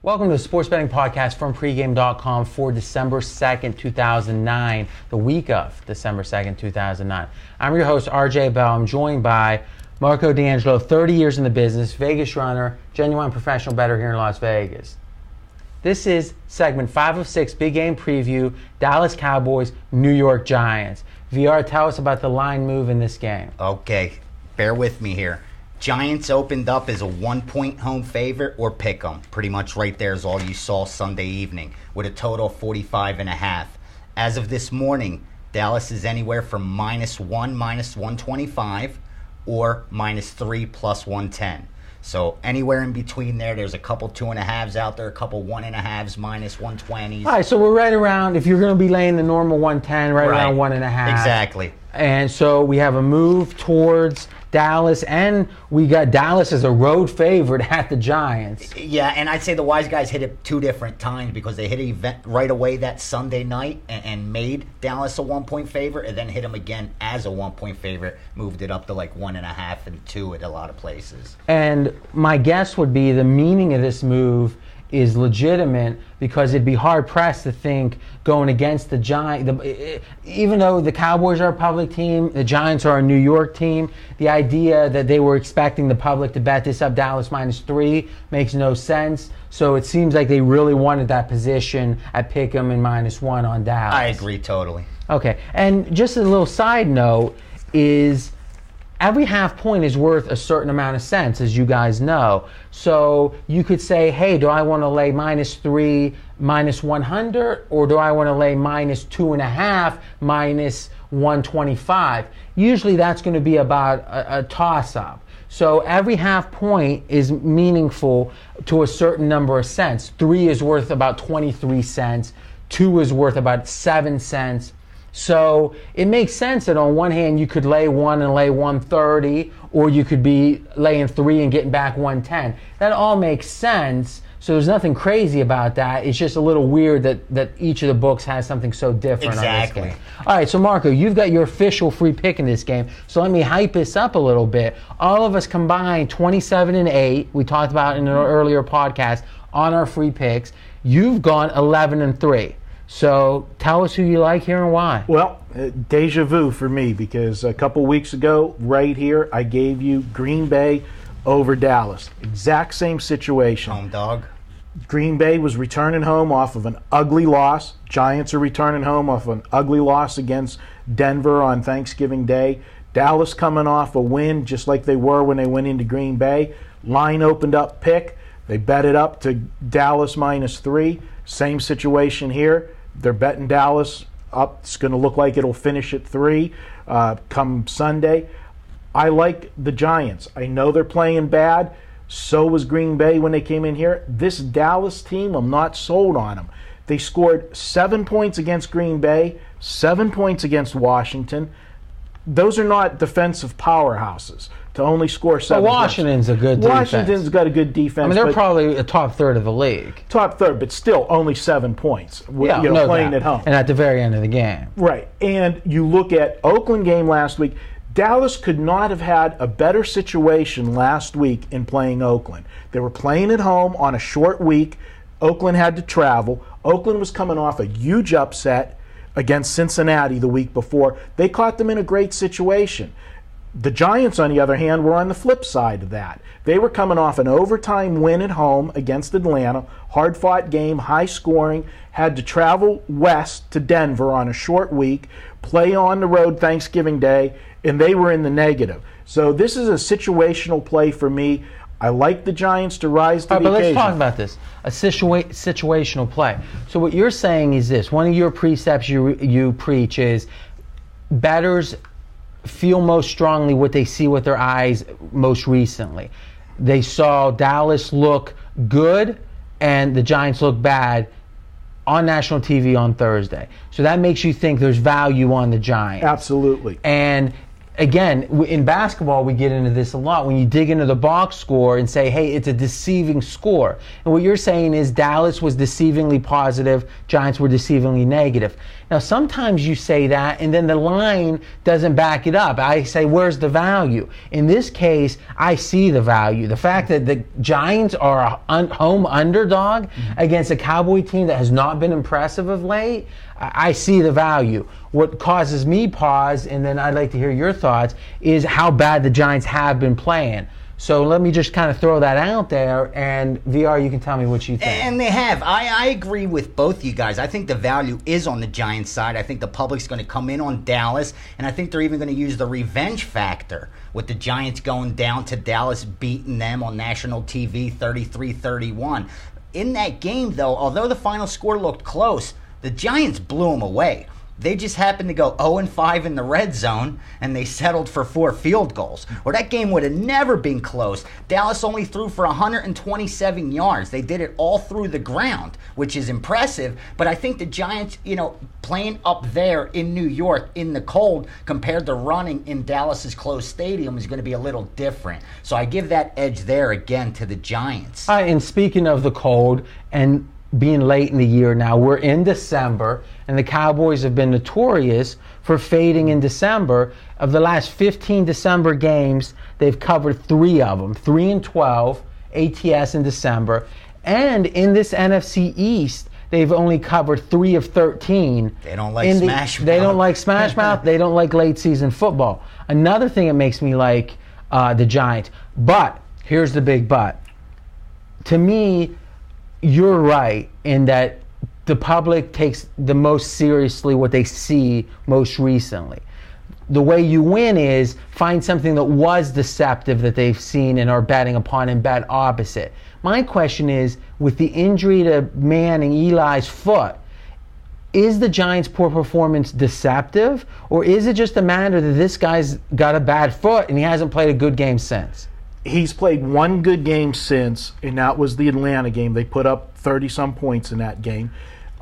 Welcome to the Sports Betting Podcast from pregame.com for December 2nd, 2009, the week of December 2nd, 2009. I'm your host, RJ Bell. I'm joined by Marco D'Angelo, 30 years in the business, Vegas runner, genuine professional bettor here in Las Vegas. This is segment 5 of 6, big game preview, Dallas Cowboys, New York Giants. VR, tell us about the line move in this game. Okay, bear with me here. Giants opened up as a 1-point home favorite or pick 'em. Pretty much right there is all you saw Sunday evening with a total of 45.5. As of this morning, Dallas is anywhere from -1, -125, or -3, +110. So anywhere in between there, there's a couple 2.5s out there, a couple 1.5s, -120s. All right, so we're right around, if you're going to be laying the normal 110, right around 1.5. Exactly. And so we have a move towards Dallas, and we got Dallas as a road favorite at the Giants. Yeah, and I'd say the wise guys hit it 2 different times because they hit an event right away that Sunday night and made Dallas a 1-point favorite, and then hit them again as a 1-point favorite, moved it up to like 1.5 and 2 at a lot of places. And my guess would be the meaning of this move is legitimate because it'd be hard-pressed to think going against the Giants. Even though the Cowboys are a public team, the Giants are a New York team, the idea that they were expecting the public to bet this up Dallas -3 makes no sense. So it seems like they really wanted that position at Pick'em and -1 on Dallas. I agree totally. Okay, and just a little side note is every half point is worth a certain amount of cents, as you guys know. So you could say, hey, do I want to lay -3, -100, or do I want to lay -2.5, -125? Usually that's going to be about a toss-up. So every half point is meaningful to a certain number of cents. 3 is worth about 23 cents. 2 is worth about 7 cents. So it makes sense that on one hand you could lay 1 and lay 130, or you could be laying 3 and getting back 110. That all makes sense. So there's nothing crazy about that. It's just a little weird that each of the books has something so different on this game. All right, so Marco, you've got your official free pick in this game. So let me hype this up a little bit. All of us combined 27-8. We talked about in an earlier podcast on our free picks. You've gone 11-3. So tell us who you like here and why. Well, deja vu for me, because a couple weeks ago, right here, I gave you Green Bay over Dallas. Exact same situation. Home dog. Green Bay was returning home off of an ugly loss. Giants are returning home off of an ugly loss against Denver on Thanksgiving Day. Dallas coming off a win just like they were when they went into Green Bay. Line opened up pick. They bet it up to Dallas -3. Same situation here. They're betting Dallas up. It's going to look like it'll finish at 3 come Sunday. I like the Giants. I know they're playing bad. So was Green Bay when they came in here. This Dallas team, I'm not sold on them. They scored 7 points against Green Bay, 7 points against Washington. Those are not defensive powerhouses to only score 7 But Washington's a good defense. Washington's got a good defense. I mean, they're probably a top third of the league. Top third, but still only 7 points. Yeah, no playing doubt. at home. And at the very end of the game. Right. And you look at Oakland game last week. Dallas could not have had a better situation last week in playing Oakland. They were playing at home on a short week. Oakland had to travel. Oakland was coming off a huge upset against Cincinnati the week before. They caught them in a great situation. The Giants, on the other hand, were on the flip side of that. They were coming off an overtime win at home against Atlanta, hard-fought game, high scoring, had to travel west to Denver on a short week, play on the road Thanksgiving Day, and they were in the negative. So this is a situational play for me. I like the Giants to rise to the occasion. But let's talk about this, a situational play. So what you're saying is this. One of your precepts you preach is bettors feel most strongly what they see with their eyes most recently. They saw Dallas look good and the Giants look bad on national TV on Thursday. So that makes you think there's value on the Giants. Absolutely. And again, in basketball, we get into this a lot. When you dig into the box score and say, hey, it's a deceiving score. And what you're saying is Dallas was deceivingly positive, Giants were deceivingly negative. Now, sometimes you say that, and then the line doesn't back it up. I say, where's the value? In this case, I see the value. The fact that the Giants are a home underdog against a Cowboy team that has not been impressive of late, I see the value. What causes me pause, and then I'd like to hear your thoughts, is how bad the Giants have been playing. So let me just kind of throw that out there, and VR, you can tell me what you think. And they have. I agree with both you guys. I think the value is on the Giants side. I think the public's going to come in on Dallas, and I think they're even going to use the revenge factor with the Giants going down to Dallas, beating them on national TV 33-31. In that game, though, although the final score looked close, the Giants blew them away. They just happened to go 0-5 in the red zone, and they settled for 4 field goals. Or that game would have never been close. Dallas only threw for 127 yards. They did it all through the ground, which is impressive. But I think the Giants, playing up there in New York in the cold compared to running in Dallas's closed stadium is going to be a little different. So I give that edge there again to the Giants. And speaking of the cold and being late in the year now, we're in December, and the Cowboys have been notorious for fading in December. Of the last 15 December games, they've covered 3 of them, 3-12 ATS in December. And in this NFC East, they've only covered 3 of 13. They don't like smash mouth. They don't like smash mouth. They don't like late season football. Another thing that makes me like the Giants. But here's the big but. To me, you're right in that the public takes the most seriously what they see most recently. The way you win is find something that was deceptive that they've seen and are betting upon and bet opposite. My question is, with the injury to Manning, Eli's foot, is the Giants' poor performance deceptive, or is it just a matter that this guy's got a bad foot and he hasn't played a good game since? He's played one good game since, and that was the Atlanta game. They put up 30-some points in that game.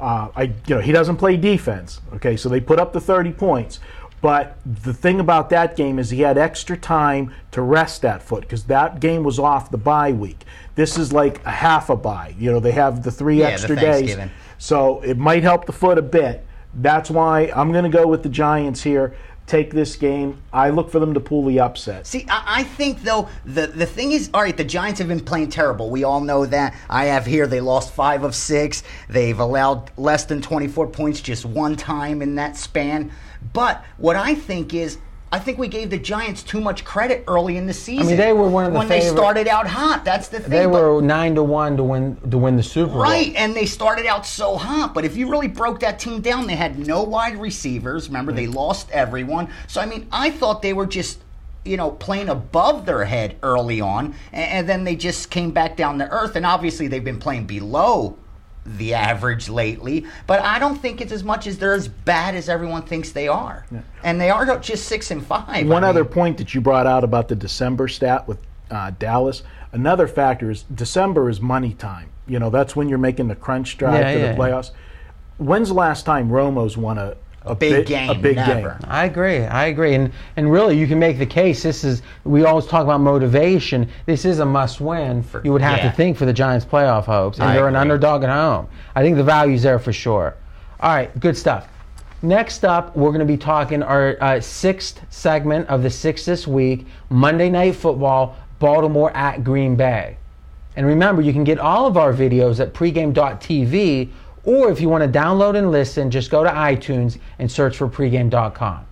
He doesn't play defense, okay, so they put up the 30 points. But the thing about that game is he had extra time to rest that foot because that game was off the bye week. This is like a half a bye. They have the 3 extra days. So it might help the foot a bit. That's why I'm going to go with the Giants here. Take this game. I look for them to pull the upset. See, I think, though, the thing is, all right, the Giants have been playing terrible. We all know that. I have here they lost 5 of 6. They've allowed less than 24 points just one time in that span. But what I think is, I think we gave the Giants too much credit early in the season. I mean, they were one of the when they started out hot. That's the thing. They were 9-1 to win the Super Bowl. Right, and they started out so hot. But if you really broke that team down, they had no wide receivers. Remember, they lost everyone. So, I mean, I thought they were just, playing above their head early on, and then they just came back down to earth. And obviously, they've been playing below the average lately, but I don't think it's as much as they're as bad as everyone thinks they are. Yeah. And they are just 6-5. One other point that you brought out about the December stat with Dallas, another factor is December is money time. That's when you're making the crunch drive to the playoffs. When's the last time Romo's won a big game? I agree. And really, you can make the case. We always talk about motivation. This is a must-win. You would have to think for the Giants' playoff hopes, and they're an underdog at home. I think the value's there for sure. All right, good stuff. Next up, we're going to be talking our 6th segment of the 6 this week, Monday Night Football, Baltimore at Green Bay. And remember, you can get all of our videos at pregame.tv, or if you want to download and listen, just go to iTunes and search for pregame.com.